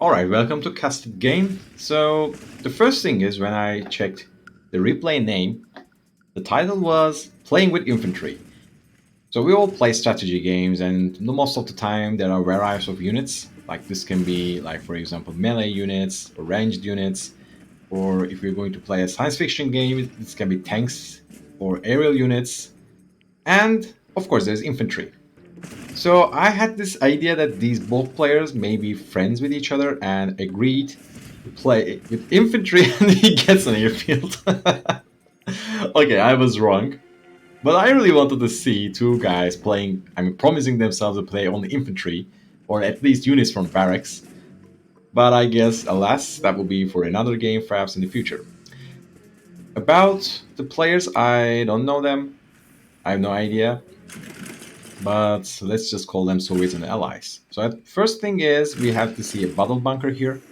Alright, welcome to Casted Game. So, the first thing is when I checked the replay name, the title was Playing with Infantry. So, we all play strategy games, and most of the time there are varieties of units. Like, this can be, like, for example, melee units or ranged units, or if you're going to play a science fiction game, this can be tanks or aerial units, and of course, there's infantry. So I had this idea that these both players may be friends with each other and agreed to play with infantry and he gets an airfield. Okay, I was wrong. But I really wanted to see two guys playing, promising themselves to play only infantry, or at least units from barracks. But I guess, alas, that will be for another game, perhaps in the future. About the players, I don't know them. I have no idea. But let's just call them Soviets and allies. So first thing is we have to see a battle bunker here.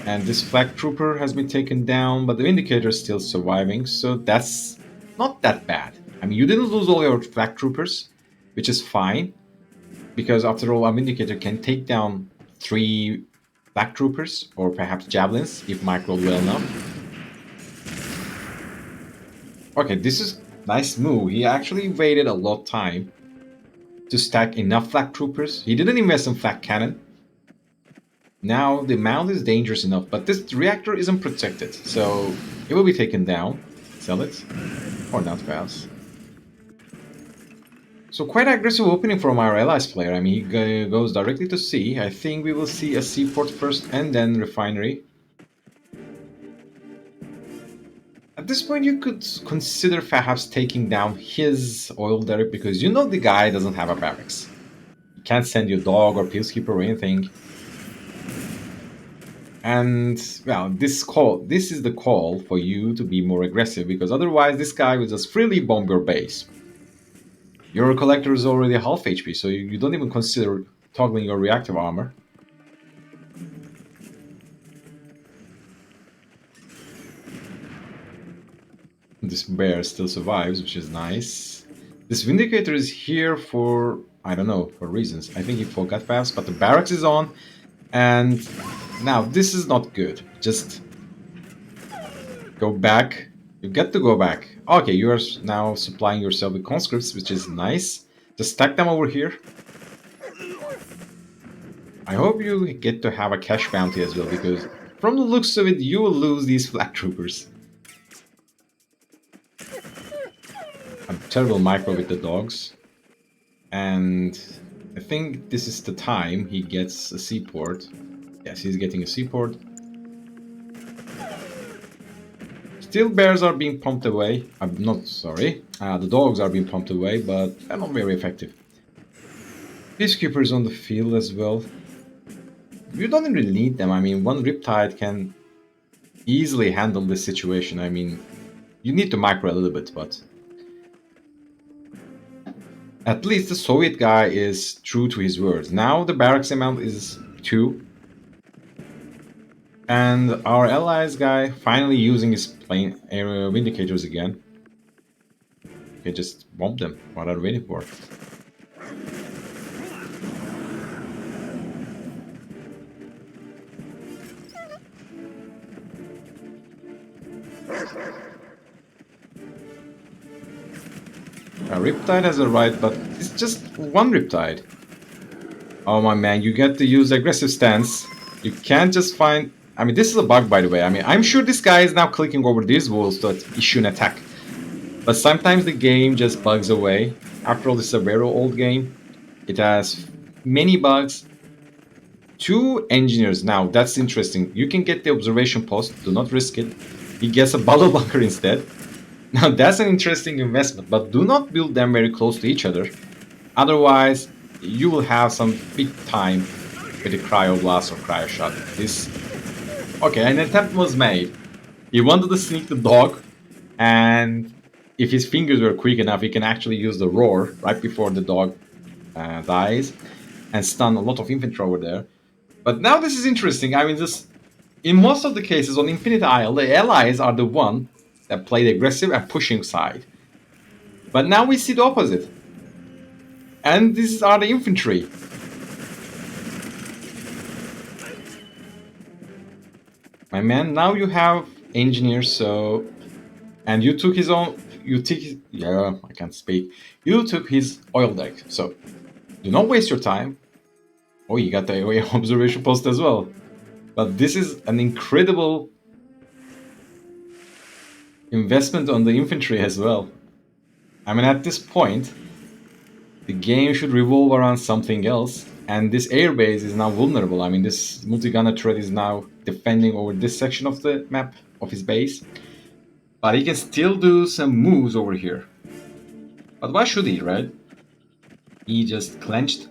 And this flag trooper has been taken down, but the Vindicator is still surviving, so that's not that bad. I mean, you didn't lose all your flag troopers, which is fine, because after all, a Vindicator can take down 3 flag troopers, or perhaps javelins, if microed well enough. Okay, this is nice move. He actually waited a lot of time to stack enough flak troopers. He didn't invest in flak cannon. Now the mount is dangerous enough, but this reactor isn't protected, so it will be taken down. Sell it. Or not fast. So quite aggressive opening from our allies player. I mean, he goes directly to sea. I think we will see a seaport first and then refinery. At this point, you could consider perhaps taking down his oil derrick because you know the guy doesn't have a barracks. You can't send your dog or peacekeeper or anything. And well, this is the call for you to be more aggressive because otherwise this guy will just freely bomb your base. Your collector is already half HP, so you don't even consider toggling your reactive armor. This bear still survives, which is nice. This Vindicator is here for, I don't know, for reasons. I think he forgot fast, but the barracks is on. And now this is not good. Just go back. You get to go back. Okay, you are now supplying yourself with conscripts, which is nice. Just stack them over here. I hope you get to have a cash bounty as well, because from the looks of it, you will lose these flag troopers. A terrible micro with the dogs. And I think this is the time he gets a seaport. Yes, he's getting a seaport. Still bears are being pumped away. I'm not sorry. The dogs are being pumped away, but they're not very effective. Peacekeepers on the field as well. You don't really need them. I mean, one Riptide can easily handle this situation. I mean, you need to micro a little bit, but at least the Soviet guy is true to his words. Now the barracks amount is 2. And our allies guy finally using his plane Vindicators again. Okay, just bomb them. What are we waiting for? A Riptide has arrived, but it's just one Riptide. Oh my man, you get to use aggressive stance. You can't just find... I mean, this is a bug, by the way. I mean, I'm sure this guy is now clicking over these walls to issue an attack. But sometimes the game just bugs away. After all, this is a very old game. It has many bugs. 2 engineers now. That's interesting. You can get the observation post. Do not risk it. He gets a battle bunker instead. Now, that's an interesting investment. But do not build them very close to each other. Otherwise, you will have some big time with the cryo blast or cryo shot. This... Okay, an attempt was made. He wanted to sneak the dog, and if his fingers were quick enough, he can actually use the roar right before the dog dies and stun a lot of infantry over there. But now this is interesting. I mean, this in most of the cases on Infnity Isle, the allies are the one that play the aggressive and pushing side. But now we see the opposite. And these are the infantry. My man, now you have engineers, so... And you took his own... You took... Yeah, I can't speak. You took his oil deck, so... Do not waste your time. Oh, you got the observation post as well. But this is an incredible investment on the infantry as well. I mean, at this point, the game should revolve around something else, and this airbase is now vulnerable. I mean, this multi-gunner turret is now defending over this section of the map of his base, but he can still do some moves over here. But why should he, right? He just clenched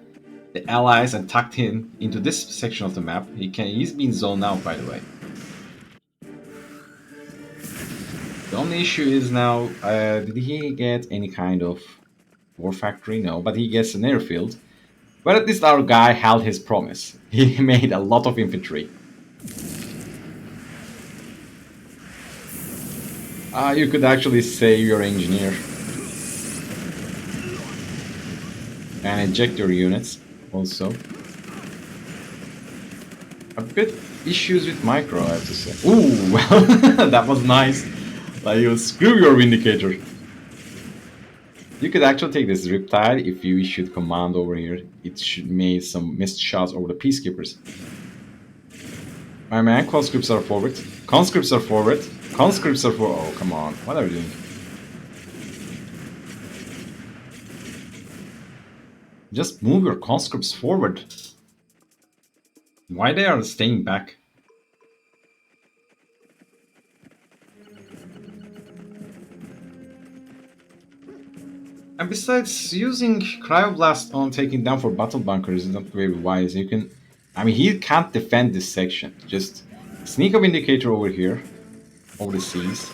the allies and tucked him into this section of the map. He's been zoned out, by the way. The only issue is now, did he get any kind of war factory? No, but he gets an airfield. But at least our guy held his promise. He made a lot of infantry. You could actually save your engineer. And eject your units also. A bit issues with micro, I have to say. Ooh, well, that was nice. Like, you screw your Vindicator. You could actually take this Riptide if you issued command over here. It should make some missed shots over the Peacekeepers. My man, conscripts are forward. Conscripts are forward. Conscripts are forward. Oh, come on. What are you doing? Just move your conscripts forward. Why they are staying back? And besides, using Cryoblast on taking down for battle bunkers is not very wise. You can... I mean, he can't defend this section. Just sneak up indicator over here. Over the seas.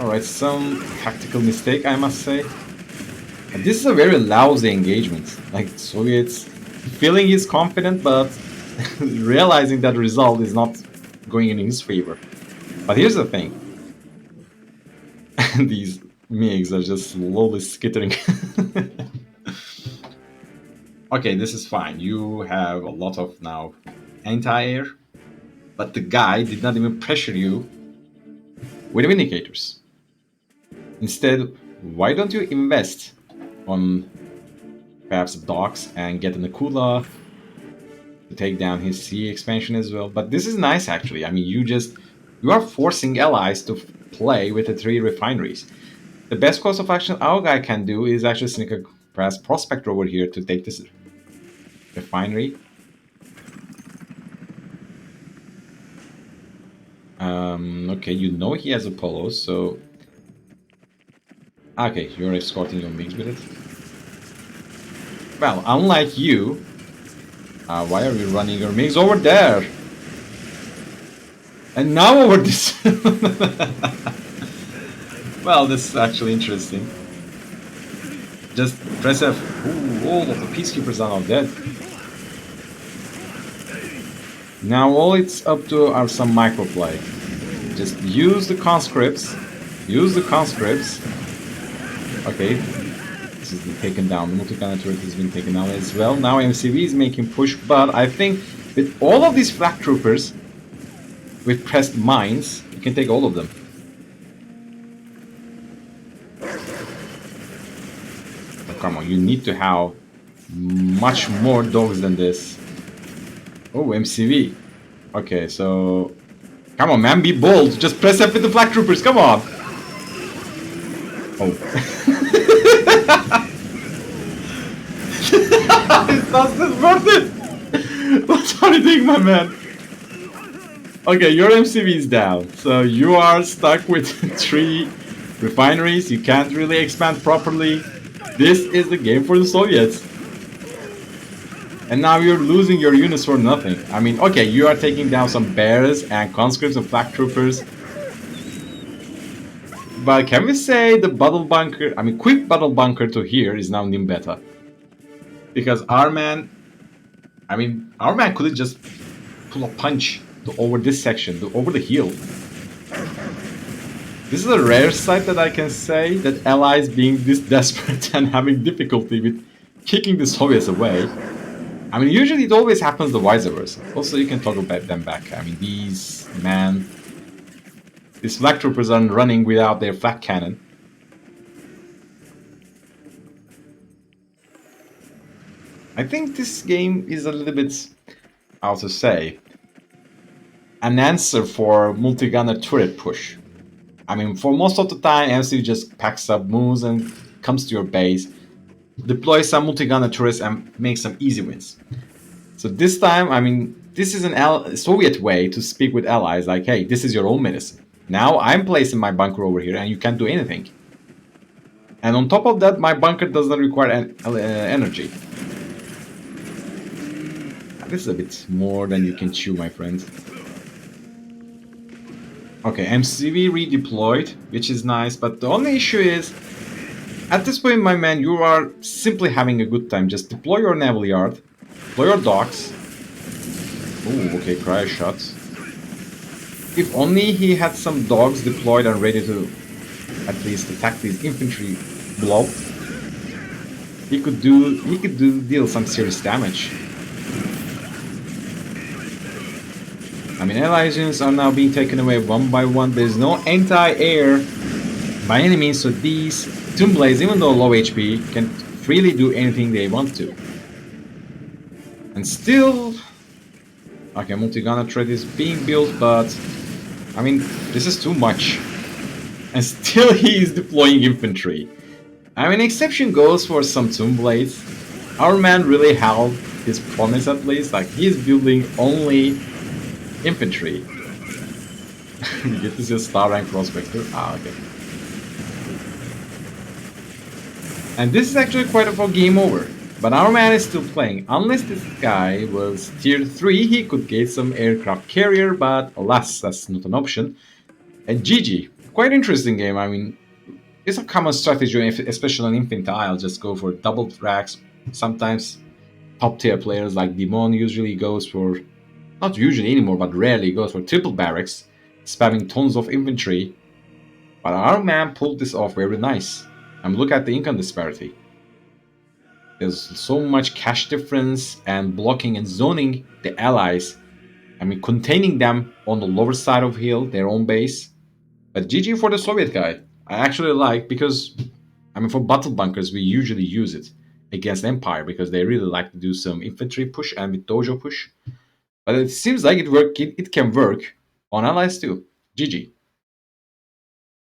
Alright, some tactical mistake, I must say. And this is a very lousy engagement. Like, Soviets feeling he's confident, but realizing that the result is not going in his favor. But here's the thing. These MiGs are just slowly skittering. Okay, this is fine. You have a lot of now anti-air, but the guy did not even pressure you with indicators. Instead, why don't you invest on perhaps docks and get an Akula to take down his sea expansion as well? But this is nice, actually. I mean, you are forcing allies to play with the 3 refineries. The best course of action our guy can do is actually sneak a perhaps prospector over here to take this refinery. Okay, you know he has Apollo, so... Okay, you're escorting your MiGs with it. Well, unlike you... why are you running your MiGs over there? And now over this... Well, this is actually interesting. Just press F. Ooh, all of the Peacekeepers are now dead. Now all it's up to are some microplay. Just use the conscripts. Use the conscripts. Okay. This has been taken down. The multi-gunner turret has been taken down as well. Now MCV is making push, but I think with all of these flak troopers with pressed mines, you can take all of them. Oh, come on, you need to have much more dogs than this. Oh, MCV. Okay, so... Come on, man, be bold. Just press F with the flak troopers, come on! Oh. That's not worth it! What are you doing, my man? Okay, your MCV is down. So you are stuck with 3 refineries. You can't really expand properly. This is the game for the Soviets. And now you're losing your units for nothing. I mean, okay, you are taking down some bears and conscripts and flak troopers. But can we say the battle bunker, I mean, quick battle bunker to here is now Nimbeta? Because our man, I mean, our man couldn't just pull a punch over this section, over the hill. This is a rare sight that I can say, that allies being this desperate and having difficulty with kicking the Soviets away. I mean, usually it always happens the vice versa. Also, you can toggle them back. I mean, these flag troopers are running without their flag cannon. I think this game is a little bit, how to say, an answer for multi-gunner turret push. I mean, for most of the time, MC just packs up moves and comes to your base, deploys some multi-gunner turrets and makes some easy wins. So this time, I mean, this is Soviet way to speak with allies, like, hey, this is your own medicine. Now I'm placing my bunker over here and you can't do anything. And on top of that, my bunker does not require energy. This is a bit more than you can chew, my friend. Okay, MCV redeployed, which is nice, but the only issue is, at this point, my man, you are simply having a good time. Just deploy your naval yard, deploy your docks. Ooh, okay, cryo shots. If only he had some dogs deployed and ready to at least attack these infantry blob, he could deal some serious damage. I mean, allies units are now being taken away one by one. There's no anti-air by any means, so these Tomb Blades, even though low HP, can freely do anything they want to. And still, okay, multi-gunner turret is being built, but I mean, this is too much. And still he is deploying infantry. I mean, exception goes for some Tomb Blades. Our man really held his promise at least, like he is building only infantry. You get to see a star rank prospector. Ah, okay. And this is actually quite a game over. But our man is still playing. Unless this guy was tier 3, he could get some aircraft carrier, but alas, that's not an option. And GG. Quite interesting game. I mean, it's a common strategy, especially on Infnity Isle. Just go for double tracks. Sometimes top tier players like Demon usually goes for, not usually anymore, but rarely goes for triple barracks, spamming tons of infantry. But our man pulled this off very nice. And look at the income disparity. There's so much cash difference and blocking and zoning the allies. I mean, containing them on the lower side of hill, their own base. But GG for the Soviet guy. I actually like, because, I mean, for battle bunkers, we usually use it against Empire because they really like to do some infantry push and with dojo push. But it seems like it can work on allies too. GG.